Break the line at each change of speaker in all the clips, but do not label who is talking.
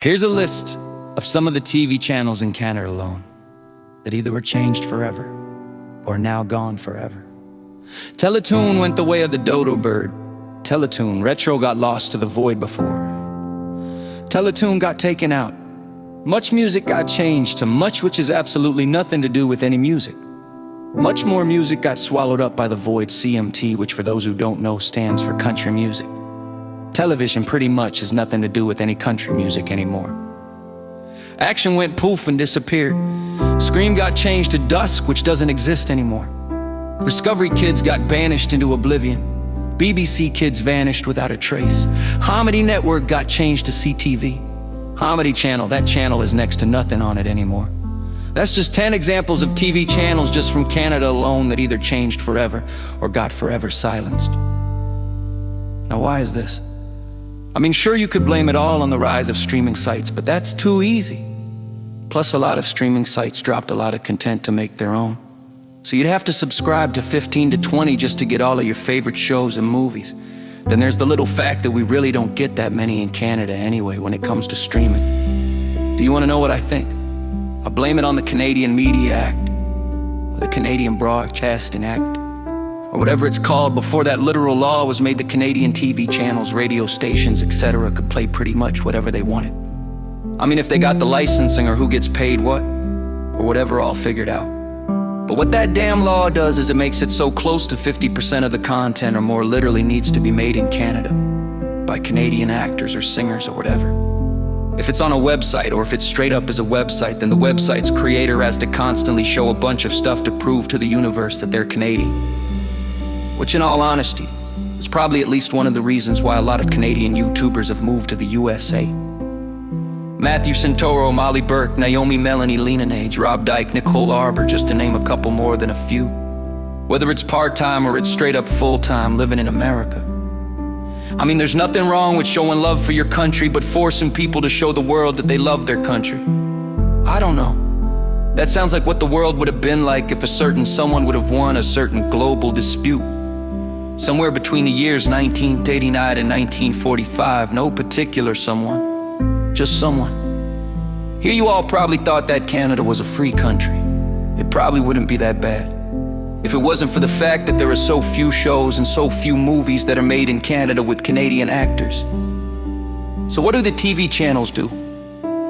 Here's a list of some of the TV channels in Canada alone that either were changed forever or now gone forever. Teletoon went the way of the dodo bird. Teletoon Retro got lost to the void before. Teletoon got taken out. Much music got changed to much which has absolutely nothing to do with any music. Much more music got swallowed up by the void CMT, which for those who don't know stands for country music. Television pretty much has nothing to do with any country music anymore. Action went poof and disappeared. Scream got changed to Dusk, which doesn't exist anymore. Discovery Kids got banished into oblivion. BBC Kids vanished without a trace. Comedy Network got changed to CTV. Comedy Channel, that channel is next to nothing on it anymore. That's just 10 examples of TV channels just from Canada alone that either changed forever or got forever silenced. Now why is this? I mean, sure, you could blame it all on the rise of streaming sites, but that's too easy. Plus, a lot of streaming sites dropped a lot of content to make their own. So you'd have to subscribe to 15 to 20 just to get all of your favorite shows and movies. Then there's the little fact that we really don't get that many in Canada anyway when it comes to streaming. Do you want to know what I think? I blame it on the Canadian Media Act, or the Canadian Broadcasting Act, or whatever it's called. Before that literal law was made, the Canadian TV channels, radio stations, etc. could play pretty much whatever they wanted. I mean, if they got the licensing or who gets paid what, or whatever all figured out. But what that damn law does is it makes it so close to 50% of the content or more literally needs to be made in Canada by Canadian actors or singers or whatever. If it's on a website, or if it's straight up as a website, then the website's creator has to constantly show a bunch of stuff to prove to the universe that they're Canadian. Which, in all honesty, is probably at least one of the reasons why a lot of Canadian YouTubers have moved to the USA. Matthew Santoro, Molly Burke, Naomi Melanie, Lena Nage, Rob Dyke, Nicole Arbor, just to name a couple more than a few. Whether it's part-time or it's straight up full-time living in America. I mean, there's nothing wrong with showing love for your country, but forcing people to show the world that they love their country. I don't know. That sounds like what the world would have been like if a certain someone would have won a certain global dispute. Somewhere between the years 1989 and 1945, no particular someone, just someone. Here you all probably thought that Canada was a free country. It probably wouldn't be that bad if it wasn't for the fact that there are so few shows and so few movies that are made in Canada with Canadian actors. So what do the TV channels do?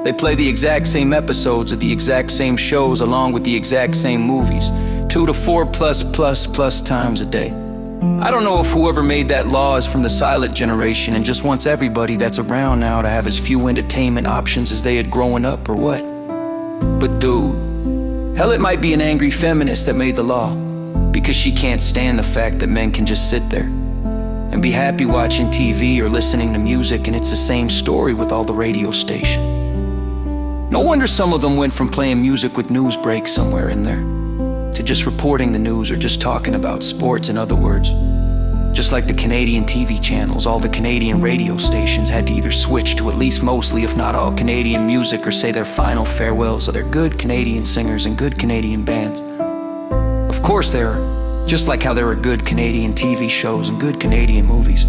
They play the exact same episodes of the exact same shows along with the exact same movies, 2 to 4 plus times a day. I don't know if whoever made that law is from the silent generation and just wants everybody that's around now to have as few entertainment options as they had growing up or what. But dude, hell, it might be an angry feminist that made the law because she can't stand the fact that men can just sit there and be happy watching TV or listening to music, and it's the same story with all the radio stations. No wonder some of them went from playing music with news breaks somewhere in there to just reporting the news or just talking about sports, in other words. Just like the Canadian TV channels, all the Canadian radio stations had to either switch to at least mostly, if not all, Canadian music or say their final farewells of their good Canadian singers and good Canadian bands. Of course there are, just like how there are good Canadian TV shows and good Canadian movies.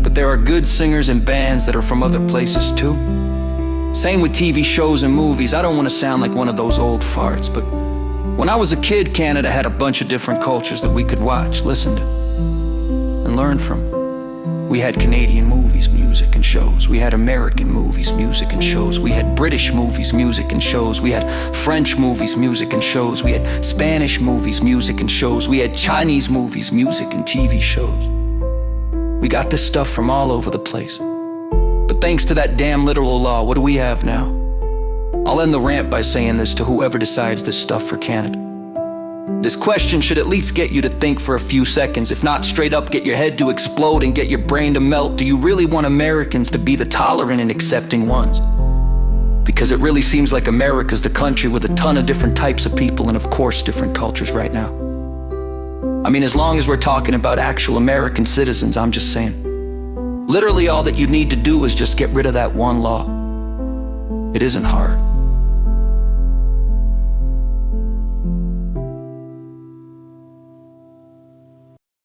But there are good singers and bands that are from other places too. Same with TV shows and movies. I don't want to sound like one of those old farts, but when I was a kid, Canada had a bunch of different cultures that we could watch, listen to, and learn from. We had Canadian movies, music, and shows. We had American movies, music, and shows. We had British movies, music, and shows. We had French movies, music, and shows. We had Spanish movies, music, and shows. We had Chinese movies, music, and TV shows. We got this stuff from all over the place. But thanks to that damn literal law, what do we have now? I'll end the rant by saying this to whoever decides this stuff for Canada. This question should at least get you to think for a few seconds, if not straight up get your head to explode and get your brain to melt. Do you really want Americans to be the tolerant and accepting ones? Because it really seems like America's the country with a ton of different types of people and of course different cultures right now. I mean, as long as we're talking about actual American citizens, I'm just saying. Literally all that you need to do is just get rid of that one law. It isn't hard.